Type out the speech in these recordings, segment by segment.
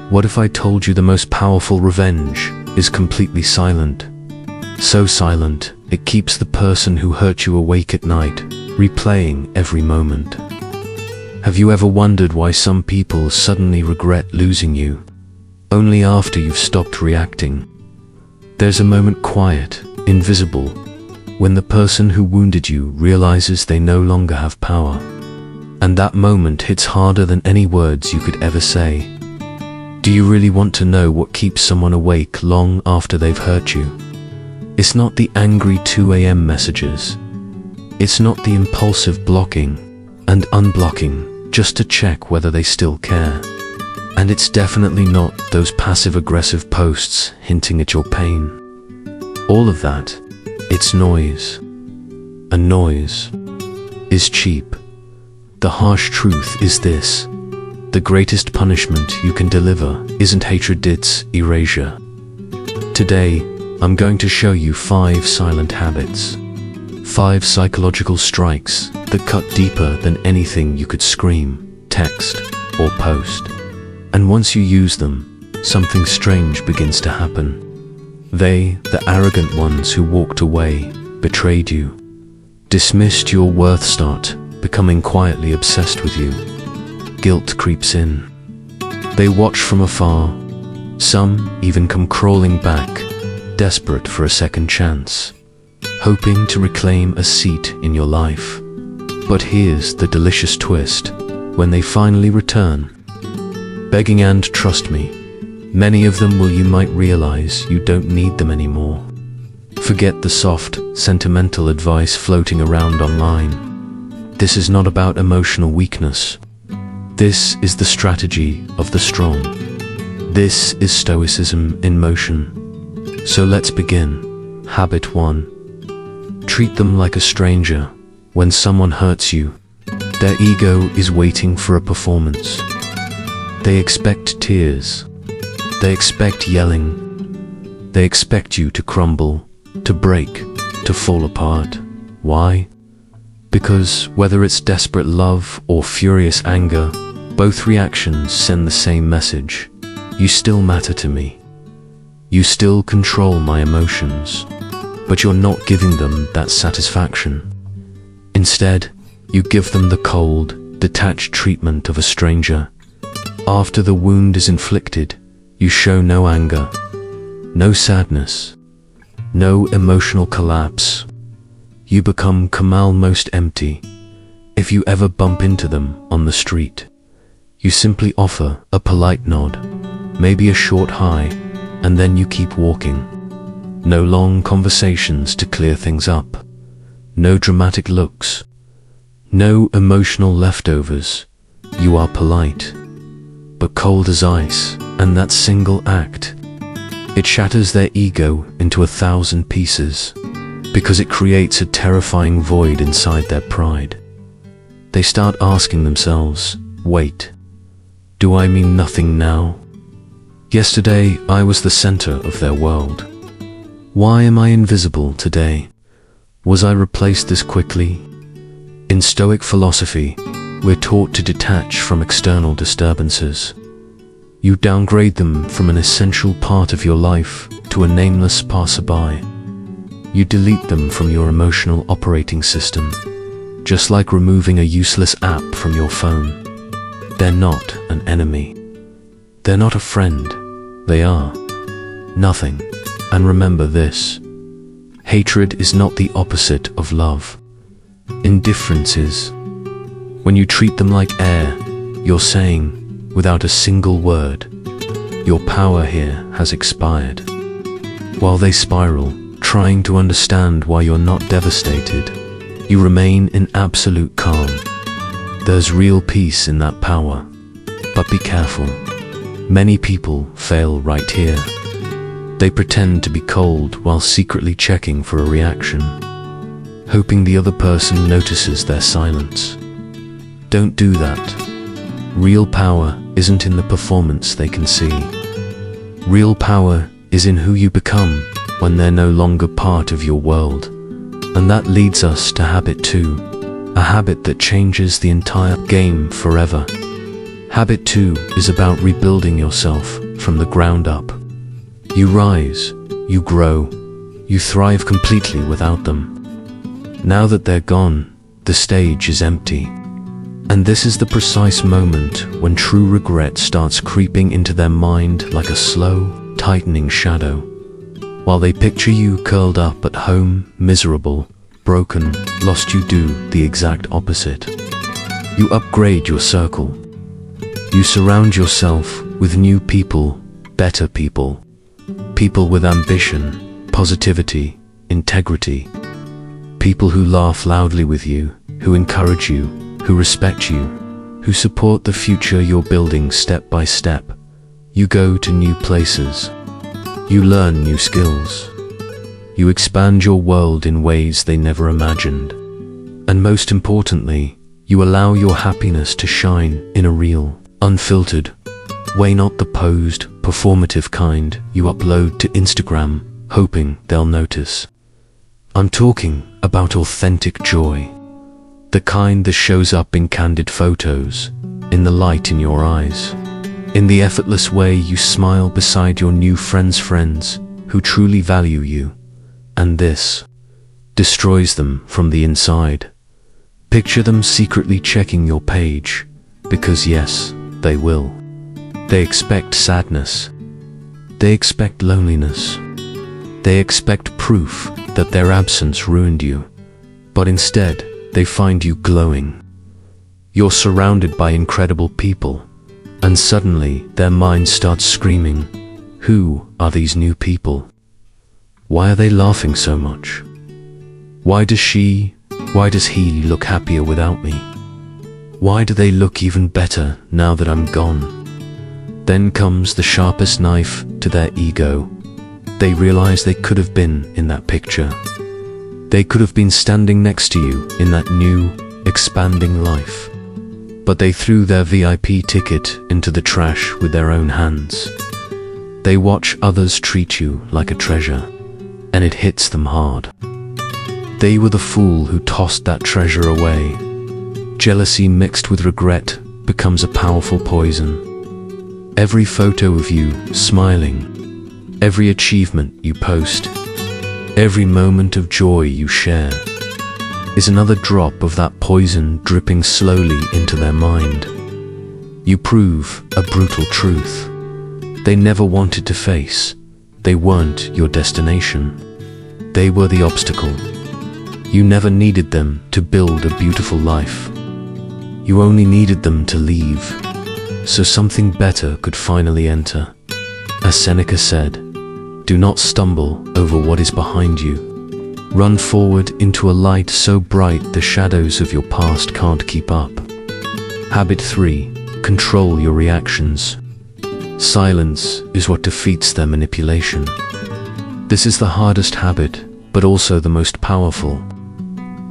What if I told you the most powerful revenge is completely silent? So silent, it keeps the person who hurt you awake at night, replaying every moment. Have you ever wondered why some people suddenly regret losing you, only after you've stopped reacting? There's a moment quiet, invisible, when the person who wounded you realizes they no longer have power. And that moment hits harder than any words you could ever say. Do you really want to know what keeps someone awake long after they've hurt you? It's not the angry 2 a.m. messages. It's not the impulsive blocking and unblocking just to check whether they still care. And it's definitely not those passive-aggressive posts hinting at your pain. All of that, it's noise. And noise is cheap. The harsh truth is this: the greatest punishment you can deliver isn't hatred, it's erasure. Today, I'm going to show you 5 silent habits. 5 psychological strikes that cut deeper than anything you could scream, text, or post. And once you use them, something strange begins to happen. They, the arrogant ones who walked away, betrayed you, dismissed your worth, start becoming quietly obsessed with you. Guilt creeps in. They watch from afar. Some even come crawling back, desperate for a second chance, hoping to reclaim a seat in your life. But here's the delicious twist: when they finally return, begging, and trust me, many of them you might realize you don't need them anymore. Forget the soft, sentimental advice floating around online. This is not about emotional weakness. This is the strategy of the strong. This is Stoicism in motion. So let's begin. Habit 1. Treat them like a stranger. When someone hurts you, their ego is waiting for a performance. They expect tears. They expect yelling. They expect you to crumble, to break, to fall apart. Why? Because whether it's desperate love or furious anger, both reactions send the same message: you still matter to me. You still control my emotions. But you're not giving them that satisfaction. Instead, you give them the cold, detached treatment of a stranger. After the wound is inflicted, you show no anger, no sadness, no emotional collapse. You become almost empty. If you ever bump into them on the street, you simply offer a polite nod, maybe a short hi, and then you keep walking. No long conversations to clear things up. No dramatic looks. No emotional leftovers. You are polite, but cold as ice, and that single act, it shatters their ego into 1,000 pieces, because it creates a terrifying void inside their pride. They start asking themselves, wait, do I mean nothing now? Yesterday, I was the center of their world. Why am I invisible today? Was I replaced this quickly? In Stoic philosophy, we're taught to detach from external disturbances. You downgrade them from an essential part of your life to a nameless passerby. You delete them from your emotional operating system, just like removing a useless app from your phone. They're not an enemy. They're not a friend. They are nothing. And remember this: hatred is not the opposite of love. Indifference is. When you treat them like air, you're saying, without a single word, your power here has expired. While they spiral, trying to understand why you're not devastated, you remain in absolute calm. There's real peace in that power. But be careful. Many people fail right here. They pretend to be cold while secretly checking for a reaction, hoping the other person notices their silence. Don't do that. Real power isn't in the performance they can see. Real power is in who you become when they're no longer part of your world. And that leads us to habit 2, a habit that changes the entire game forever. Habit 2 is about rebuilding yourself from the ground up. You rise, you grow, you thrive completely without them. Now that they're gone, the stage is empty. And this is the precise moment when true regret starts creeping into their mind like a slow, tightening shadow. While they picture you curled up at home, miserable, broken, lost, you do the exact opposite. You upgrade your circle. You surround yourself with new people, better people. People with ambition, positivity, integrity. People who laugh loudly with you, who encourage you, who respect you, who support the future you're building step by step. You go to new places. You learn new skills. You expand your world in ways they never imagined. And most importantly, you allow your happiness to shine in a real, unfiltered way, not the posed, performative kind you upload to Instagram, hoping they'll notice. I'm talking about authentic joy. The kind that shows up in candid photos, in the light in your eyes, in the effortless way you smile beside your new friends' friends who truly value you. And this destroys them from the inside. Picture them secretly checking your page, because yes, they will. They expect sadness. They expect loneliness. They expect proof that their absence ruined you. But instead, they find you glowing. You're surrounded by incredible people, and suddenly their mind starts screaming, who are these new people? Why are they laughing so much? Why does he look happier without me? Why do they look even better now that I'm gone? Then comes the sharpest knife to their ego. They realize they could have been in that picture. They could have been standing next to you in that new, expanding life. But they threw their VIP ticket into the trash with their own hands. They watch others treat you like a treasure, and it hits them hard. They were the fool who tossed that treasure away. Jealousy mixed with regret becomes a powerful poison. Every photo of you smiling, every achievement you post, every moment of joy you share, is another drop of that poison dripping slowly into their mind. You prove a brutal truth they never wanted to face. They weren't your destination. They were the obstacle. You never needed them to build a beautiful life. You only needed them to leave, so something better could finally enter. As Seneca said, do not stumble over what is behind you. Run forward into a light so bright the shadows of your past can't keep up. Habit 3. Control your reactions. Silence is what defeats their manipulation. This is the hardest habit, but also the most powerful.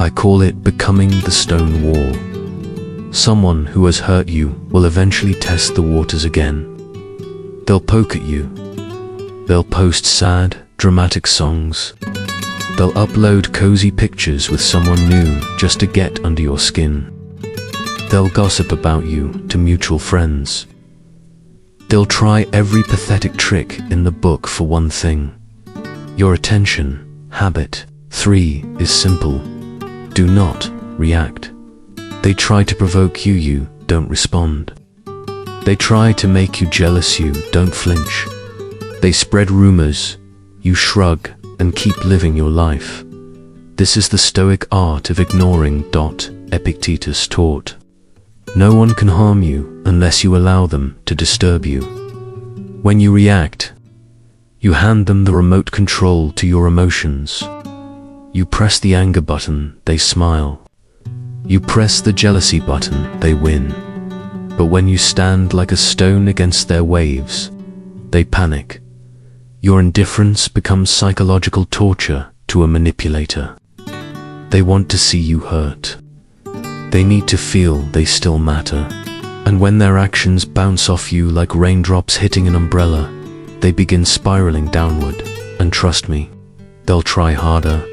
I call it becoming the stone wall. Someone who has hurt you will eventually test the waters again. They'll poke at you. They'll post sad, dramatic songs. They'll upload cozy pictures with someone new just to get under your skin. They'll gossip about you to mutual friends. They'll try every pathetic trick in the book for one thing: your attention. Habit 3 is simple. Do not react. They try to provoke you, you don't respond. They try to make you jealous, you don't flinch. They spread rumors, you shrug and keep living your life. This is the Stoic art of ignoring. Epictetus taught. No one can harm you unless you allow them to disturb you. When you react, you hand them the remote control to your emotions. You press the anger button, they smile. You press the jealousy button, they win. But when you stand like a stone against their waves, they panic. Your indifference becomes psychological torture to a manipulator. They want to see you hurt. They need to feel they still matter. And when their actions bounce off you like raindrops hitting an umbrella, they begin spiraling downward. And trust me, they'll try harder.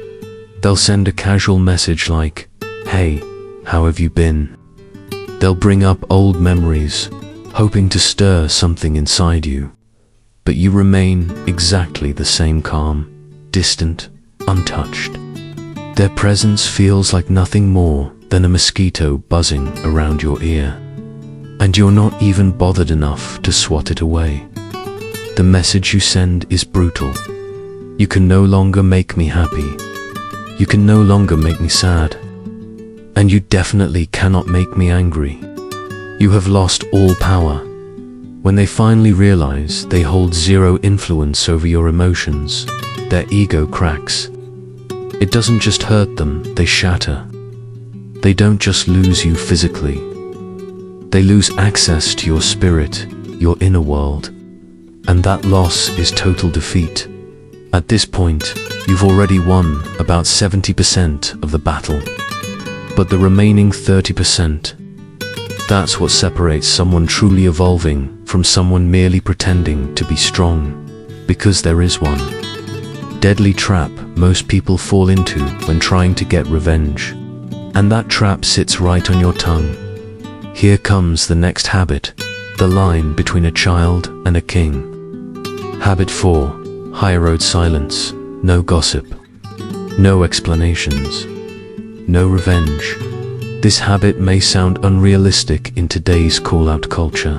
They'll send a casual message like, "Hey, how have you been?" They'll bring up old memories, hoping to stir something inside you, but you remain exactly the same, calm, distant, untouched. Their presence feels like nothing more than a mosquito buzzing around your ear, and you're not even bothered enough to swat it away. The message you send is brutal. You can no longer make me happy. You can no longer make me sad. And you definitely cannot make me angry. You have lost all power. When they finally realize they hold zero influence over your emotions, their ego cracks. It doesn't just hurt them, they shatter. They don't just lose you physically. They lose access to your spirit, your inner world. And that loss is total defeat. At this point, you've already won about 70% of the battle. But the remaining 30%, that's what separates someone truly evolving from someone merely pretending to be strong. Because there is one deadly trap most people fall into when trying to get revenge. And that trap sits right on your tongue. Here comes the next habit, the line between a child and a king. Habit 4. High road silence. No gossip. No explanations. No revenge. This habit may sound unrealistic in today's call-out culture,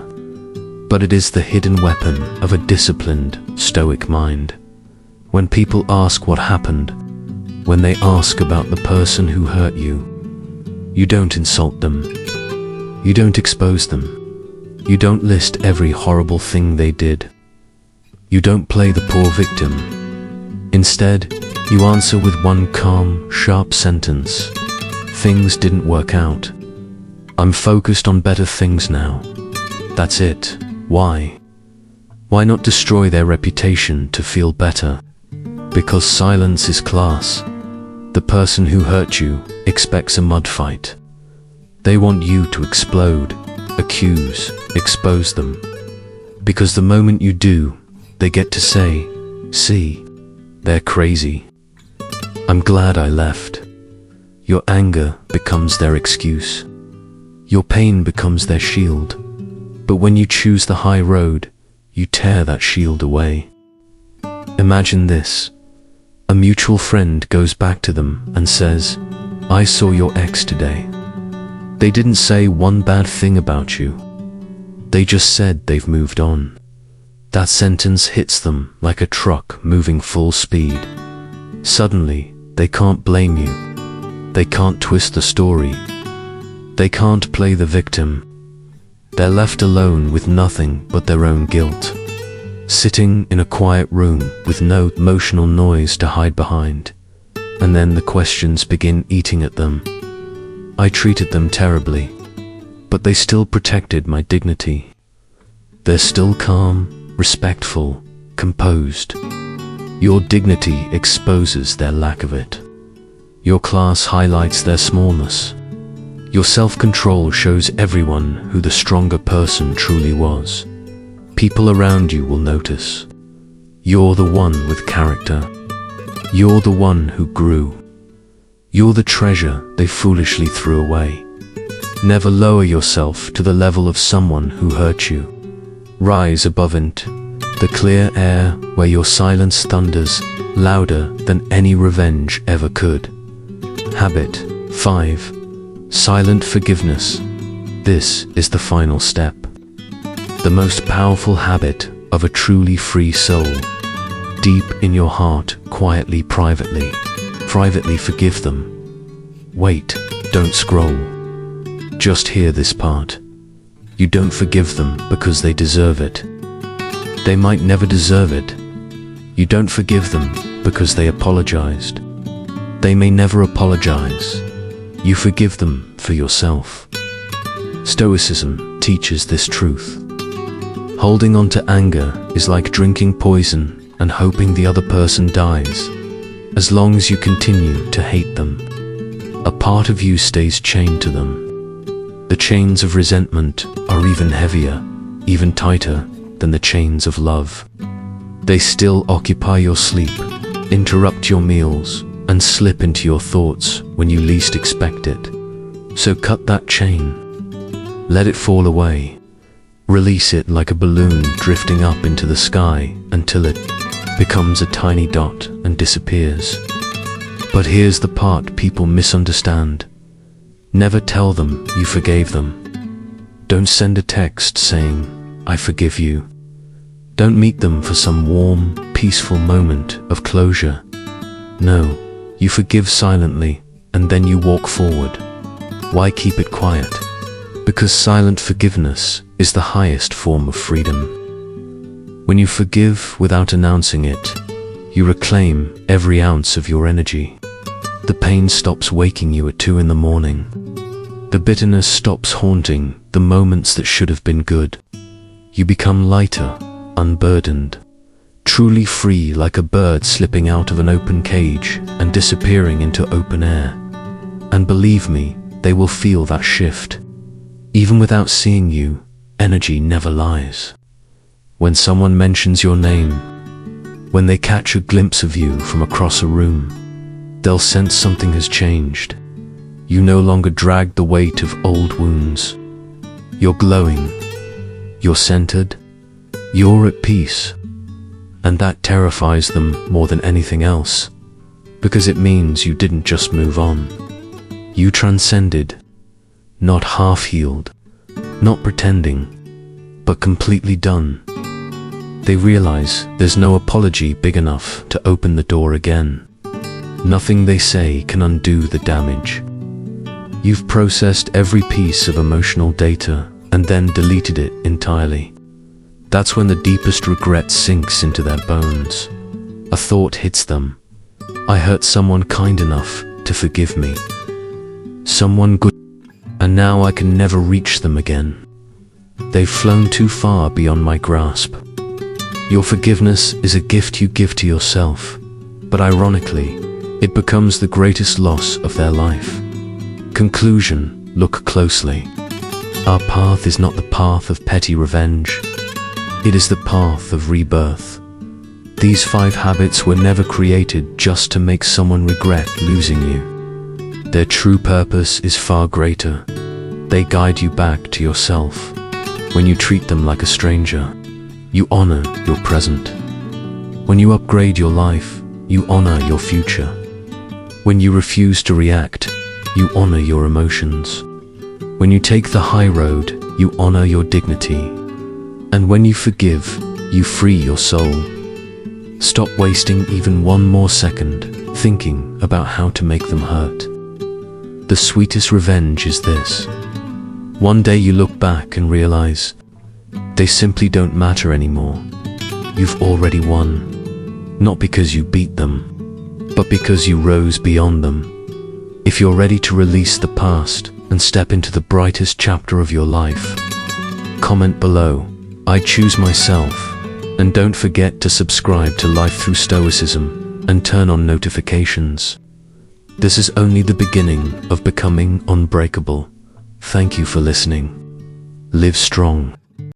but it is the hidden weapon of a disciplined, stoic mind. When people ask what happened, when they ask about the person who hurt you, you don't insult them. You don't expose them. You don't list every horrible thing they did. You don't play the poor victim. Instead, you answer with one calm, sharp sentence. Things didn't work out. I'm focused on better things now. That's it. Why? Why not destroy their reputation to feel better? Because silence is class. The person who hurt you expects a mud fight. They want you to explode, accuse, expose them. Because the moment you do, they get to say, "See, they're crazy. I'm glad I left." Your anger becomes their excuse. Your pain becomes their shield. But when you choose the high road, you tear that shield away. Imagine this. A mutual friend goes back to them and says, "I saw your ex today." They didn't say one bad thing about you. They just said they've moved on. That sentence hits them like a truck moving full speed. Suddenly, they can't blame you. They can't twist the story. They can't play the victim. They're left alone with nothing but their own guilt. Sitting in a quiet room with no emotional noise to hide behind. And then the questions begin eating at them. I treated them terribly, but they still protected my dignity. They're still calm, respectful, composed. Your dignity exposes their lack of it. Your class highlights their smallness. Your self-control shows everyone who the stronger person truly was. People around you will notice. You're the one with character. You're the one who grew. You're the treasure they foolishly threw away. Never lower yourself to the level of someone who hurt you. Rise above it, the clear air where your silence thunders louder than any revenge ever could. Habit 5. Silent forgiveness. This is the final step. The most powerful habit of a truly free soul. Deep in your heart, quietly, privately forgive them. Wait, don't scroll. Just hear this part. You don't forgive them because they deserve it. They might never deserve it. You don't forgive them because they apologized. They may never apologize. You forgive them for yourself. Stoicism teaches this truth. Holding on to anger is like drinking poison and hoping the other person dies. As long as you continue to hate them, a part of you stays chained to them. The chains of resentment are even heavier, even tighter than the chains of love. They still occupy your sleep, interrupt your meals, and slip into your thoughts when you least expect it. So cut that chain. Let it fall away. Release it like a balloon drifting up into the sky until it becomes a tiny dot and disappears. But here's the part people misunderstand. Never tell them you forgave them. Don't send a text saying, "I forgive you." Don't meet them for some warm, peaceful moment of closure. No, you forgive silently and then you walk forward. Why keep it quiet? Because silent forgiveness is the highest form of freedom. When you forgive without announcing it, you reclaim every ounce of your energy. The pain stops waking you at 2 in the morning. The bitterness stops haunting the moments that should have been good. You become lighter, unburdened, truly free, like a bird slipping out of an open cage and disappearing into open air. And believe me, they will feel that shift. Even without seeing you, energy never lies. When someone mentions your name, when they catch a glimpse of you from across a room, they'll sense something has changed. You no longer drag the weight of old wounds. You're glowing. You're centered. You're at peace. And that terrifies them more than anything else, because it means you didn't just move on. You transcended, not half-healed, not pretending, but completely done. They realize there's no apology big enough to open the door again. Nothing they say can undo the damage. You've processed every piece of emotional data and then deleted it entirely. That's when the deepest regret sinks into their bones. A thought hits them. I hurt someone kind enough to forgive me. Someone good, and now I can never reach them again. They've flown too far beyond my grasp. Your forgiveness is a gift you give to yourself, but ironically, it becomes the greatest loss of their life. Conclusion: look closely. Our path is not the path of petty revenge. It is the path of rebirth. These 5 habits were never created just to make someone regret losing you. Their true purpose is far greater. They guide you back to yourself. When you treat them like a stranger, you honor your present. When you upgrade your life, you honor your future. When you refuse to react, you honor your emotions. When you take the high road, you honor your dignity. And when you forgive, you free your soul. Stop wasting even one more second thinking about how to make them hurt. The sweetest revenge is this. One day you look back and realize they simply don't matter anymore. You've already won. Not because you beat them, but because you rose beyond them. If you're ready to release the past and step into the brightest chapter of your life, comment below, "I choose myself," and don't forget to subscribe to Life Through Stoicism and turn on notifications. This is only the beginning of becoming unbreakable. Thank you for listening. Live strong.